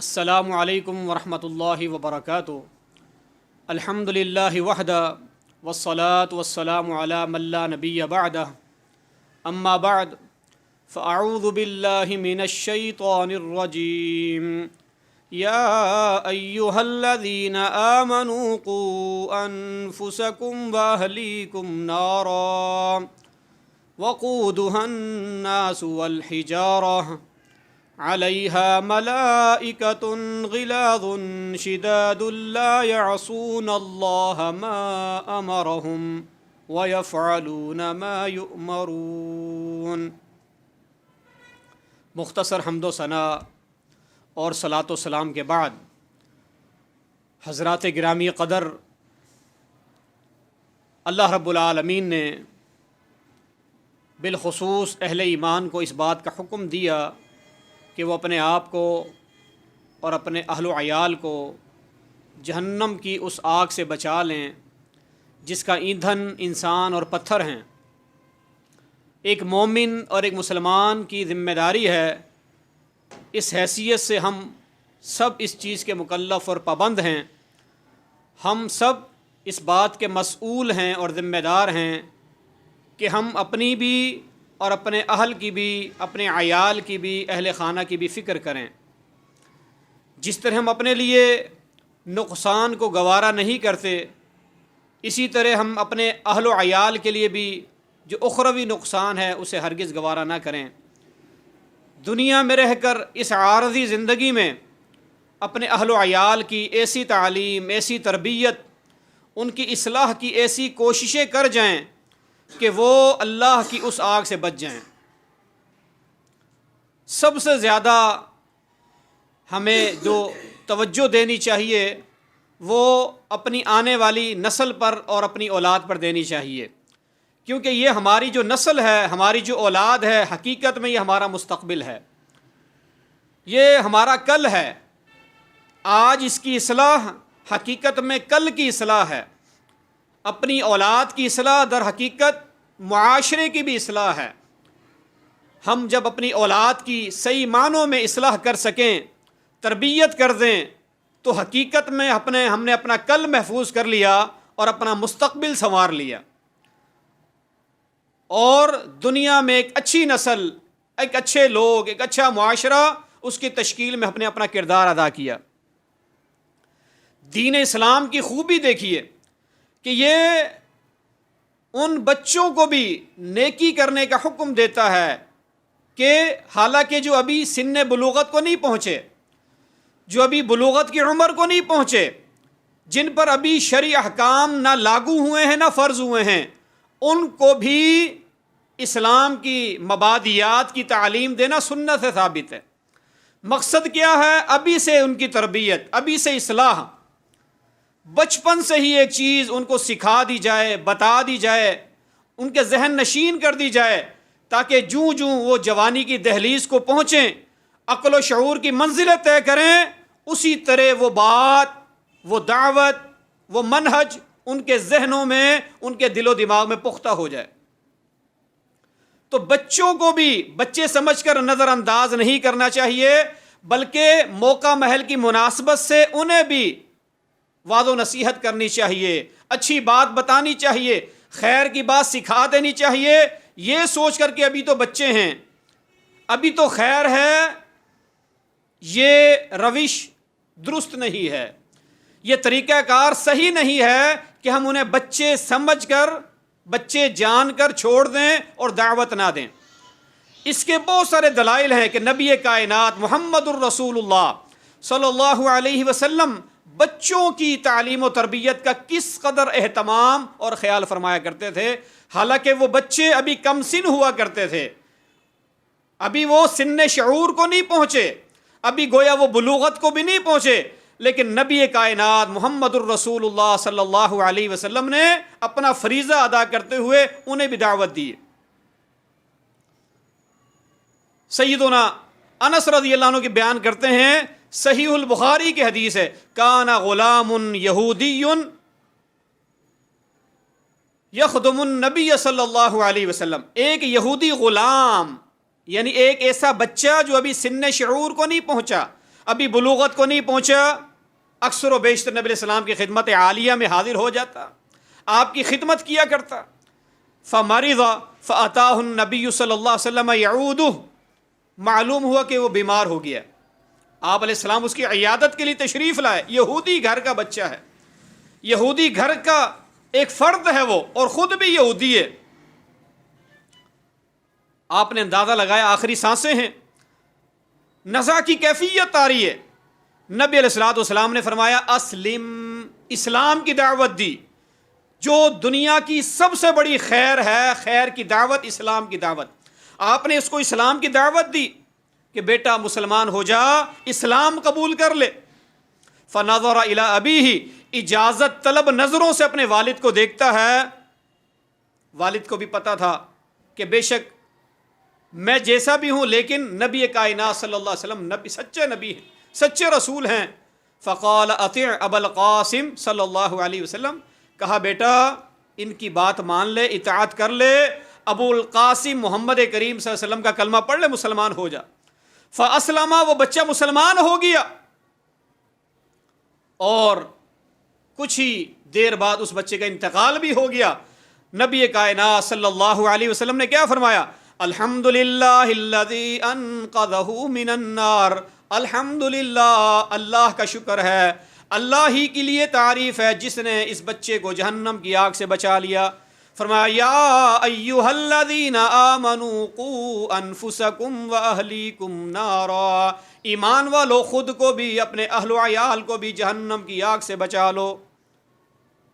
السلام علیکم ورحمۃ اللہ وبرکاتہ۔ الحمد للہ وحدہ والصلاة والسلام علی من لا نبی بعدہ، اما بعد فاعوذ باللہ من الشیطان الرجیم۔ یا ایہا الذین آمنوا قوا انفسکم واہلیکم نارا وقودها الناس والحجارہ علیہا ملائکۃ غلاظ شداد لا یعصون اللہ ما امرہم ویفعلون ما یؤمرون۔ مختصر حمد و ثنا اور صلاۃ و سلام کے بعد حضرات گرامی قدر، اللہ رب العالمین نے بالخصوص اہل ایمان کو اس بات کا حکم دیا کہ وہ اپنے آپ کو اور اپنے اہل و عیال کو جہنم کی اس آگ سے بچا لیں جس کا ایندھن انسان اور پتھر ہیں۔ ایک مومن اور ایک مسلمان کی ذمہ داری ہے، اس حیثیت سے ہم سب اس چیز کے مکلف اور پابند ہیں، ہم سب اس بات کے مسئول ہیں اور ذمہ دار ہیں کہ ہم اپنی بھی اور اپنے اہل کی بھی، اپنے عیال کی بھی، اہل خانہ کی بھی فکر کریں۔ جس طرح ہم اپنے لیے نقصان کو گوارا نہیں کرتے، اسی طرح ہم اپنے اہل و عیال کے لیے بھی جو اخروی نقصان ہے اسے ہرگز گوارا نہ کریں۔ دنیا میں رہ کر اس عارضی زندگی میں اپنے اہل و عیال کی ایسی تعلیم، ایسی تربیت، ان کی اصلاح کی ایسی کوششیں کر جائیں کہ وہ اللہ کی اس آگ سے بچ جائیں۔ سب سے زیادہ ہمیں جو توجہ دینی چاہیے وہ اپنی آنے والی نسل پر اور اپنی اولاد پر دینی چاہیے، کیونکہ یہ ہماری جو نسل ہے، ہماری جو اولاد ہے، حقیقت میں یہ ہمارا مستقبل ہے، یہ ہمارا کل ہے۔ آج اس کی اصلاح حقیقت میں کل کی اصلاح ہے۔ اپنی اولاد کی اصلاح در حقیقت معاشرے کی بھی اصلاح ہے۔ ہم جب اپنی اولاد کی صحیح معنوں میں اصلاح کر سکیں، تربیت کر دیں، تو حقیقت میں ہم نے اپنا کل محفوظ کر لیا اور اپنا مستقبل سنوار لیا، اور دنیا میں ایک اچھی نسل، ایک اچھے لوگ، ایک اچھا معاشرہ، اس کی تشکیل میں ہم نے اپنا کردار ادا کیا۔ دین اسلام کی خوبی دیکھیے کہ یہ ان بچوں کو بھی نیکی کرنے کا حکم دیتا ہے کہ حالانکہ جو ابھی سن بلوغت کو نہیں پہنچے، جو ابھی بلوغت کی عمر کو نہیں پہنچے، جن پر ابھی شرعی احکام نہ لاگو ہوئے ہیں نہ فرض ہوئے ہیں، ان کو بھی اسلام کی مبادیات کی تعلیم دینا سنت سے ثابت ہے۔ مقصد کیا ہے؟ ابھی سے ان کی تربیت، ابھی سے اصلاح، بچپن سے ہی ایک چیز ان کو سکھا دی جائے، بتا دی جائے، ان کے ذہن نشین کر دی جائے، تاکہ جوں جوں وہ جوانی کی دہلیز کو پہنچیں، عقل و شعور کی منزلیں طے کریں، اسی طرح وہ بات، وہ دعوت، وہ منہج ان کے ذہنوں میں، ان کے دل و دماغ میں پختہ ہو جائے۔ تو بچوں کو بھی بچے سمجھ کر نظر انداز نہیں کرنا چاہیے، بلکہ موقع محل کی مناسبت سے انہیں بھی وعظ و نصیحت کرنی چاہیے، اچھی بات بتانی چاہیے، خیر کی بات سکھا دینی چاہیے، یہ سوچ کر کہ ابھی تو بچے ہیں، ابھی تو خیر ہے، یہ روش درست نہیں ہے، یہ طریقہ کار صحیح نہیں ہے کہ ہم انہیں بچے سمجھ کر، بچے جان کر چھوڑ دیں اور دعوت نہ دیں۔ اس کے بہت سارے دلائل ہیں کہ نبی کائنات محمد الرسول اللہ صلی اللہ علیہ وسلم بچوں کی تعلیم و تربیت کا کس قدر اہتمام اور خیال فرمایا کرتے تھے، حالانکہ وہ بچے ابھی کم سن ہوا کرتے تھے، ابھی وہ سن شعور کو نہیں پہنچے، ابھی گویا وہ بلوغت کو بھی نہیں پہنچے، لیکن نبی کائنات محمد الرسول اللہ صلی اللہ علیہ وسلم نے اپنا فریضہ ادا کرتے ہوئے انہیں بھی دعوت دی۔ سیدنا انس رضی اللہ عنہ کے بیان کرتے ہیں، صحیح البخاری کی حدیث ہے، کان غلام یہودی یخدم النبی صلی اللہ علیہ وسلم، ایک یہودی غلام، یعنی ایک ایسا بچہ جو ابھی سن شعور کو نہیں پہنچا، ابھی بلوغت کو نہیں پہنچا، اکثر و بیشتر نبی علیہ السلام کی خدمت عالیہ میں حاضر ہو جاتا، آپ کی خدمت کیا کرتا. فمرض فاتاہ النبی صلی اللہ علیہ وسلم یعودہ، معلوم ہوا کہ وہ بیمار ہو گیا. آپ علیہ السلام اس کی عیادت کے لیے تشریف لائے. یہودی گھر کا بچہ ہے، یہودی گھر کا ایک فرد ہے وہ، اور خود بھی یہودی ہے. آپ نے اندازہ لگایا آخری سانسیں ہیں، نزع کی کیفیت آ رہی ہے. نبی علیہ السلام نے فرمایا اسلم، اسلام کی دعوت دی. جو دنیا کی سب سے بڑی خیر ہے، خیر کی دعوت، اسلام کی دعوت. آپ نے اس کو اسلام کی دعوت دی کہ بیٹا مسلمان ہو جا، اسلام قبول کر لے. فنظر الی ابیہ، اجازت طلب نظروں سے اپنے والد کو دیکھتا ہے. والد کو بھی پتا تھا کہ بے شک میں جیسا بھی ہوں لیکن نبی کائنات صلی اللہ علیہ وسلم نبی، سچے نبی ہیں، سچے رسول ہیں. فقال اطیع ابا القاسم صلی اللہ علیہ وسلم، کہا بیٹا ان کی بات مان لے، اطاعت کر لے، ابو القاسم محمد کریم صلی اللہ علیہ وسلم کا کلمہ پڑھ لے، مسلمان ہو جا. فاسلم، وہ بچہ مسلمان ہو گیا. اور کچھ ہی دیر بعد اس بچے کا انتقال بھی ہو گیا. نبی کائنات صلی اللہ علیہ وسلم نے کیا فرمایا؟ الحمدللہ الذی انقذہ من النار. الحمدللہ، اللہ کا شکر ہے، اللہ ہی کے لیے تعریف ہے جس نے اس بچے کو جہنم کی آگ سے بچا لیا. فرمایا یا ایھا الذین آمنوا قوا انفسکم واہلیکم نارا، ایمان والو خود کو بھی اپنے اہل و عیال کو بھی جہنم کی آگ سے بچا لو.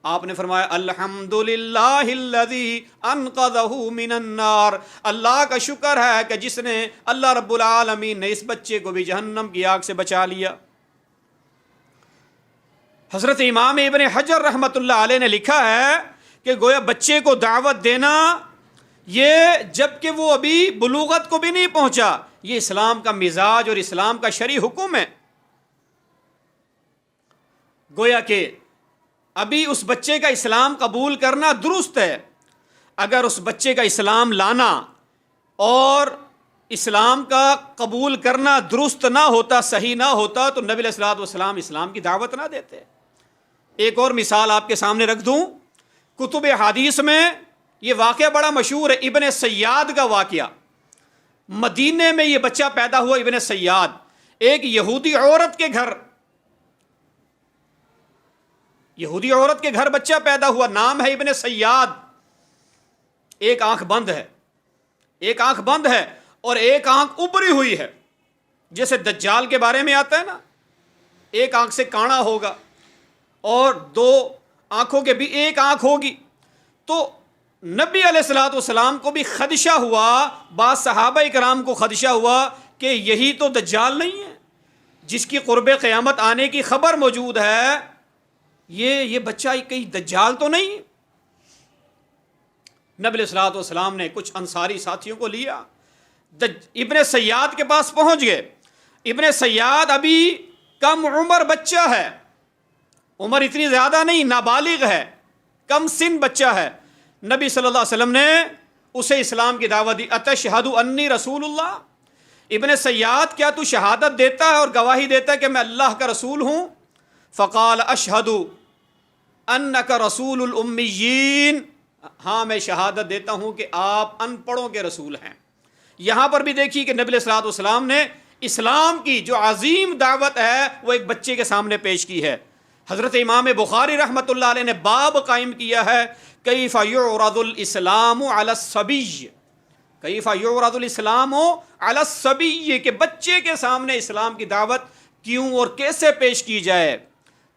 آپ نے فرمایا الحمدللہ الذی انقذہ من النار، اللہ کا شکر ہے کہ جس نے، اللہ رب العالمین نے اس بچے کو بھی جہنم کی آگ سے بچا لیا. حضرت امام ابن حجر رحمۃ اللہ علیہ نے لکھا ہے کہ گویا بچے کو دعوت دینا، یہ جب کہ وہ ابھی بلوغت کو بھی نہیں پہنچا، یہ اسلام کا مزاج اور اسلام کا شرعی حکم ہے. گویا کہ ابھی اس بچے کا اسلام قبول کرنا درست ہے. اگر اس بچے کا اسلام لانا اور اسلام کا قبول کرنا درست نہ ہوتا، صحیح نہ ہوتا، تو نبی علیہ السلام اسلام کی دعوت نہ دیتے. ایک اور مثال آپ کے سامنے رکھ دوں، کتب حدیث میں یہ واقعہ بڑا مشہور ہے، ابن سیاد کا واقعہ. مدینے میں یہ بچہ پیدا ہوا، ابن سیاد، ایک یہودی عورت کے گھر، یہودی عورت کے گھر بچہ پیدا ہوا، نام ہے ابن سیاد. ایک آنکھ بند ہے، ایک آنکھ بند ہے اور ایک آنکھ ابری ہوئی ہے، جیسے دجال کے بارے میں آتا ہے نا، ایک آنکھ سے کانا ہوگا اور دو آنکھوں کے بھی ایک آنکھ ہوگی. تو نبی علیہ السلام کو بھی خدشہ ہوا، بعض صحابہ کرام کو خدشہ ہوا کہ یہی تو دجال نہیں ہے جس کی قرب قیامت آنے کی خبر موجود ہے، یہ بچہ کہیں دجال تو نہیں. نبی علیہ السلام نے کچھ انصاری ساتھیوں کو لیا، ابن سیاد کے پاس پہنچ گئے. ابن سیاد ابھی کم عمر بچہ ہے، عمر اتنی زیادہ نہیں، نابالغ ہے، کم سن بچہ ہے. نبی صلی اللہ علیہ وسلم نے اسے اسلام کی دعوت دی. اتشہد انی رسول اللہ، ابن سیاد کیا تو شہادت دیتا ہے اور گواہی دیتا ہے کہ میں اللہ کا رسول ہوں؟ فقال اشہد انک رسول الامیین، ہاں میں شہادت دیتا ہوں کہ آپ ان پڑھوں کے رسول ہیں. یہاں پر بھی دیکھیے کہ نبی علیہ السلام نے اسلام کی جو عظیم دعوت ہے وہ ایک بچے کے سامنے پیش کی ہے. حضرت امام بخاری رحمۃ اللہ علیہ نے باب قائم کیا ہے کیف یعرض الاسلام علی الصبی، کیف یعرض الاسلام علی الصبی، کہ بچے کے سامنے اسلام کی دعوت کیوں اور کیسے پیش کی جائے.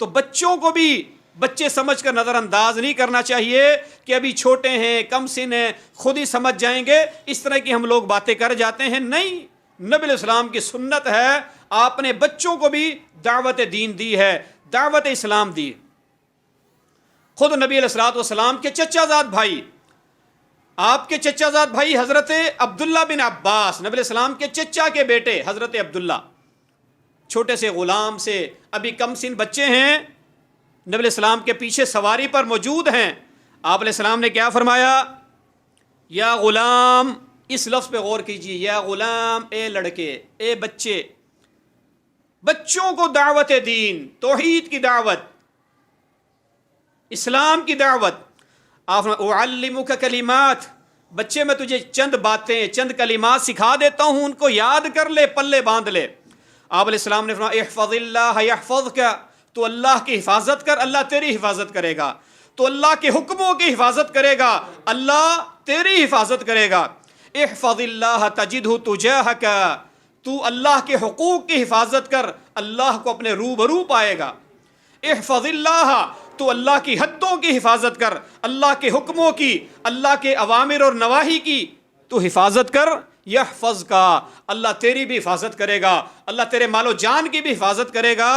تو بچوں کو بھی بچے سمجھ کر نظر انداز نہیں کرنا چاہیے کہ ابھی چھوٹے ہیں، کم سن ہیں، خود ہی سمجھ جائیں گے، اس طرح کی ہم لوگ باتیں کر جاتے ہیں. نہیں، نبی علیہ السلام کی سنت ہے، آپ نے بچوں کو بھی دعوت دین دی ہے، دعوت اسلام دی. خود نبی علیہ السلام کے چچا زاد بھائی، آپ کے چچا زاد بھائی حضرت عبداللہ بن عباس، نبی علیہ السلام کے چچا کے بیٹے حضرت عبداللہ، چھوٹے سے غلام سے ابھی کم سن بچے ہیں، نبی علیہ السلام کے پیچھے سواری پر موجود ہیں. آپ علیہ السلام نے کیا فرمایا؟ یا غلام، اس لفظ پہ غور کیجیے، یا غلام، اے لڑکے، اے بچے. بچوں کو دعوت دین، توحید کی دعوت، اسلام کی دعوت. آپ اعلمک کلمات، بچے میں تجھے چند باتیں، چند کلمات سکھا دیتا ہوں، ان کو یاد کر لے، پلے باندھ لے. آپ علیہ السلام نے فرمایا احفظ اللہ یحفظک، تو اللہ کی حفاظت کر، اللہ تیری حفاظت کرے گا. تو اللہ کے حکموں کی حفاظت کرے گا، اللہ تیری حفاظت کرے گا. احفظ اللہ تجدہ تجاہک، تو اللہ کے حقوق کی حفاظت کر، اللہ کو اپنے روبرو پائے گا. احفظ اللہ، تو اللہ کی حدوں کی حفاظت کر، اللہ کے حکموں کی، اللہ کے اوامر اور نواہی کی تو حفاظت کر. یحفظ کا، اللہ تیری بھی حفاظت کرے گا، اللہ تیرے مال و جان کی بھی حفاظت کرے گا.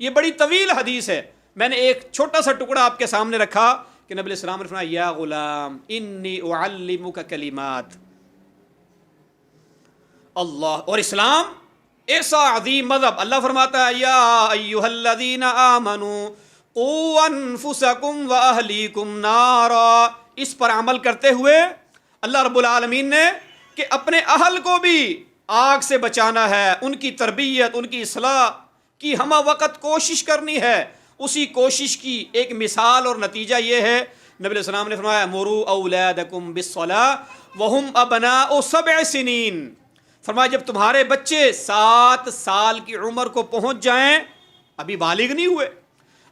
یہ بڑی طویل حدیث ہے، میں نے ایک چھوٹا سا ٹکڑا آپ کے سامنے رکھا کہ نبی علیہ السلام نے فرمایا یا غلام انی اعلمک کلمات. اللہ اور اسلام ایسا عظیم مذہب، اللہ فرماتا ہے یا ایھا الذین آمنوا قوا انفسکم واہلیکم نارا. اس پر عمل کرتے ہوئے اللہ رب العالمین نے کہ اپنے اہل کو بھی آگ سے بچانا ہے، ان کی تربیت، ان کی اصلاح کی ہمہ وقت کوشش کرنی ہے. اسی کوشش کی ایک مثال اور نتیجہ یہ ہے، نبی علیہ السلام نے فرمایا مروا اولادکم بالصلاۃ وہم ابناء 7 سنین. فرمایا جب تمہارے بچے 7 سال کی عمر کو پہنچ جائیں، ابھی بالغ نہیں ہوئے،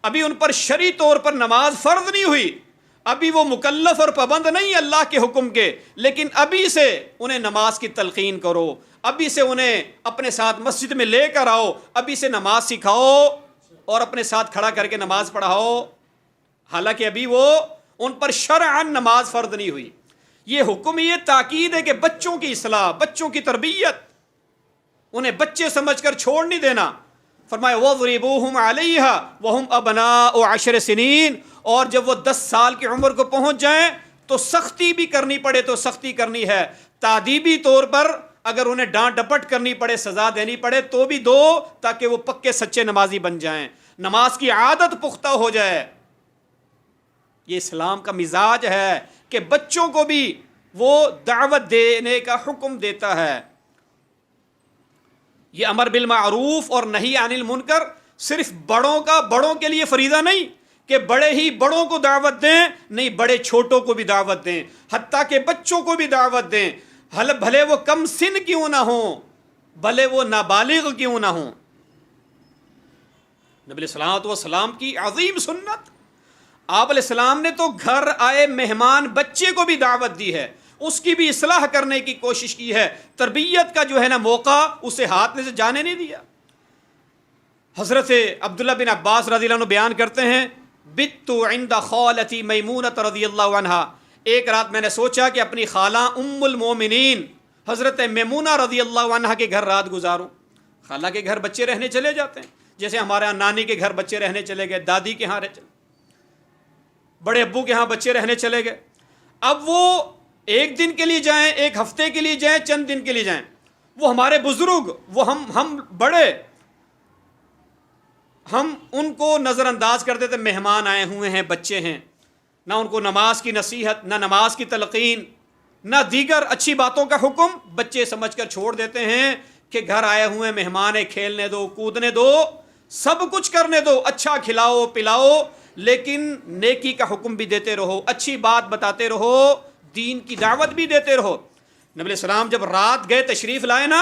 ابھی ان پر شرعی طور پر نماز فرض نہیں ہوئی، ابھی وہ مکلف اور پابند نہیں اللہ کے حکم کے، لیکن ابھی سے انہیں نماز کی تلقین کرو، ابھی سے انہیں اپنے ساتھ مسجد میں لے کر آؤ، ابھی سے نماز سکھاؤ اور اپنے ساتھ کھڑا کر کے نماز پڑھاؤ، حالانکہ ابھی وہ ان پر شرعاً نماز فرض نہیں ہوئی. یہ حکم، یہ تاکید ہے کہ بچوں کی اصلاح، بچوں کی تربیت، انہیں بچے سمجھ کر چھوڑ نہیں دینا. فرمایا وَضْرِبُوهُمْ عَلَيْهَا وَهُمْ أَبْنَاءُ 10 سنین، اور جب وہ 10 سال کی عمر کو پہنچ جائیں تو سختی بھی کرنی پڑے تو سختی کرنی ہے، تعدیبی طور پر اگر انہیں ڈانٹ ڈپٹ کرنی پڑے، سزا دینی پڑے تو بھی دو، تاکہ وہ پکے سچے نمازی بن جائیں، نماز کی عادت پختہ ہو جائے. یہ اسلام کا مزاج ہے کہ بچوں کو بھی وہ دعوت دینے کا حکم دیتا ہے. یہ امر بالمعروف اور نہی عن المنکر صرف بڑوں کے لیے فریضہ نہیں کہ بڑے ہی بڑوں کو دعوت دیں، نہیں، بڑے چھوٹوں کو بھی دعوت دیں، حتیٰ کہ بچوں کو بھی دعوت دیں، بھلے وہ کم سن کیوں نہ ہوں، بھلے وہ نابالغ کیوں نہ ہوں. نبی علیہ الصلوۃ والسلام کی عظیم سنت، آپ علیہ السلام نے تو گھر آئے مہمان بچے کو بھی دعوت دی ہے، اس کی بھی اصلاح کرنے کی کوشش کی ہے، تربیت کا جو ہے نا موقع اسے ہاتھ میں سے جانے نہیں دیا. حضرت عبداللہ بن عباس رضی اللہ عنہ بیان کرتے ہیں بت عند خالتی میمونۃ رضی اللہ عنہا، ایک رات میں نے سوچا کہ اپنی خالہ ام المومنین حضرت میمونہ رضی اللہ عنہا کے گھر رات گزاروں. خالہ کے گھر بچے رہنے چلے جاتے ہیں، جیسے ہمارے یہاں نانی کے گھر بچے رہنے چلے گئے، دادی کے ہاں بڑے ابو کے ہاں بچے رہنے چلے گئے. اب وہ ایک دن کے لیے جائیں، ایک ہفتے کے لیے جائیں، چند دن کے لیے جائیں، وہ ہمارے بزرگ، وہ ہم بڑے، ہم ان کو نظر انداز کرتے تھے، مہمان آئے ہوئے ہیں، بچے ہیں، نہ ان کو نماز کی نصیحت، نہ نماز کی تلقین، نہ دیگر اچھی باتوں کا حکم، بچے سمجھ کر چھوڑ دیتے ہیں کہ گھر آئے ہوئے مہمان ہیں، کھیلنے دو، کودنے دو، سب کچھ کرنے دو، اچھا کھلاؤ پلاؤ، لیکن نیکی کا حکم بھی دیتے رہو، اچھی بات بتاتے رہو، دین کی دعوت بھی دیتے رہو. نبی علیہ السلام جب رات گئے تشریف لائے نا،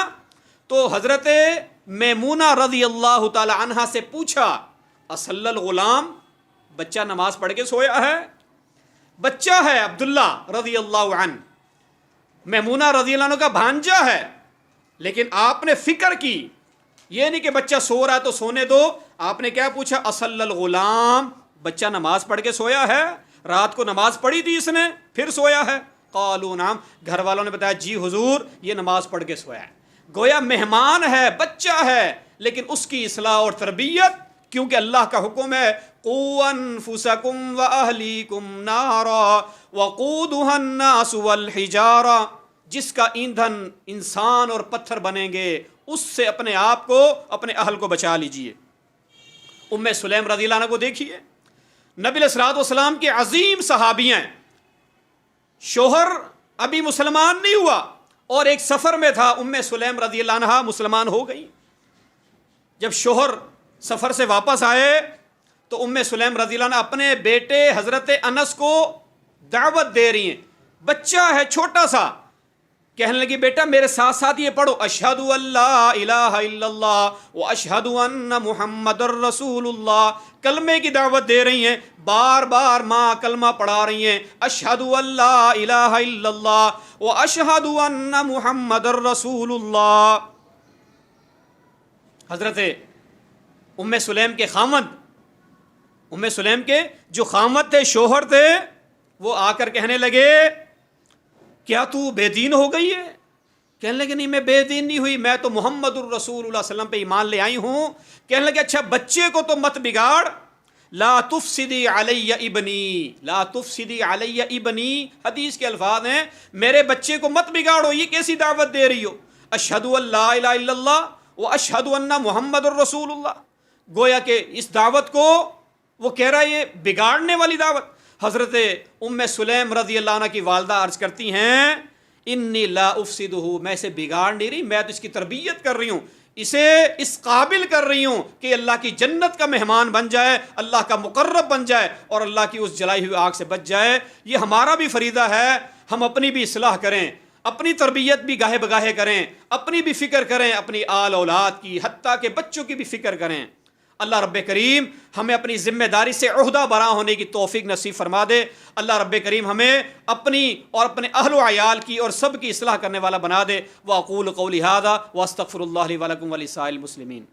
تو حضرت میمونہ رضی اللہ تعالی عنہا سے پوچھا اصل الغلام، بچہ نماز پڑھ کے سویا ہے؟ بچہ ہے عبداللہ رضی اللہ عنہ، میمونہ رضی اللہ عنہ کا بھانجا ہے، لیکن آپ نے فکر کی، یہ نہیں کہ بچہ سو رہا تو سونے دو، آپ نے کیا پوچھا اصل الغلام، بچہ نماز پڑھ کے سویا ہے؟ رات کو نماز پڑھی تھی اس نے پھر سویا ہے؟ قالوا نعم، گھر والوں نے بتایا جی حضور یہ نماز پڑھ کے سویا ہے. گویا مہمان ہے، بچہ ہے، لیکن اس کی اصلاح اور تربیت، کیونکہ اللہ کا حکم ہے قوا انفسکم واہلیکم نارا وقودها الناس والحجارہ، جس کا ایندھن انسان اور پتھر بنیں گے، اس سے اپنے آپ کو، اپنے اہل کو بچا لیجئے. ام سلیم رضی اللہ عنہ کو دیکھیے، نبی علیہ الصلوۃ والسلام کے عظیم صحابیاں ہیں، شوہر ابھی مسلمان نہیں ہوا اور ایک سفر میں تھا، ام سلیم رضی اللہ عنہ مسلمان ہو گئی. جب شوہر سفر سے واپس آئے تو ام سلیم رضی اللہ عنہ اپنے بیٹے حضرت انس کو دعوت دے رہی ہیں، بچہ ہے چھوٹا سا، کہنے لگی بیٹا میرے ساتھ ساتھ یہ پڑھو، اشہد ان لا الہ الا اللہ و اشہد ان محمد الرسول اللہ، کلمے کی دعوت دے رہی ہیں، بار بار ماں کلمہ پڑھا رہی ہیں، اشہد ان لا الہ الا اللہ و اشہد ان محمد الرسول اللہ۔ حضرت ام سلیم کے خامد، ام سلیم کے جو خامد تھے، شوہر تھے، وہ آ کر کہنے لگے کیا تو بے دین ہو گئی ہے؟ کہنے لگے نہیں میں بے دین نہیں ہوئی، میں تو محمد الرسول اللہ صلی اللہ علیہ وسلم پہ ایمان لے آئی ہوں۔ کہنے لگے اچھا بچے کو تو مت بگاڑ، لا تفسدی علی ابنی، لا تفسدی علی ابنی، حدیث کے الفاظ ہیں میرے بچے کو مت بگاڑو، یہ کیسی دعوت دے رہی ہو؟ اشہد ان لا الہ الا اللہ و اشہد ان محمد الرسول اللہ، گویا کہ اس دعوت کو وہ کہہ رہا ہے یہ بگاڑنے والی دعوت۔ حضرت ام سلیم رضی اللہ عنہ کی والدہ عرض کرتی ہیں انی لا افسدہ، میں اسے بگاڑ نہیں رہی، میں تو اس کی تربیت کر رہی ہوں، اسے اس قابل کر رہی ہوں کہ اللہ کی جنت کا مہمان بن جائے، اللہ کا مقرب بن جائے اور اللہ کی اس جلائی ہوئی آگ سے بچ جائے۔ یہ ہمارا بھی فریضہ ہے، ہم اپنی بھی اصلاح کریں، اپنی تربیت بھی گاہے بگاہے کریں، اپنی بھی فکر کریں، اپنی آل اولاد کی، حتیٰ کہ بچوں کی بھی فکر کریں۔ اللہ رب کریم ہمیں اپنی ذمہ داری سے عہدہ برآں ہونے کی توفیق نصیب فرما دے۔ اللہ رب کریم ہمیں اپنی اور اپنے اہل و عیال کی اور سب کی اصلاح کرنے والا بنا دے۔ وأقول قولی ھذا واستغفر اللہ لی ولکم ولسائر المسلمین۔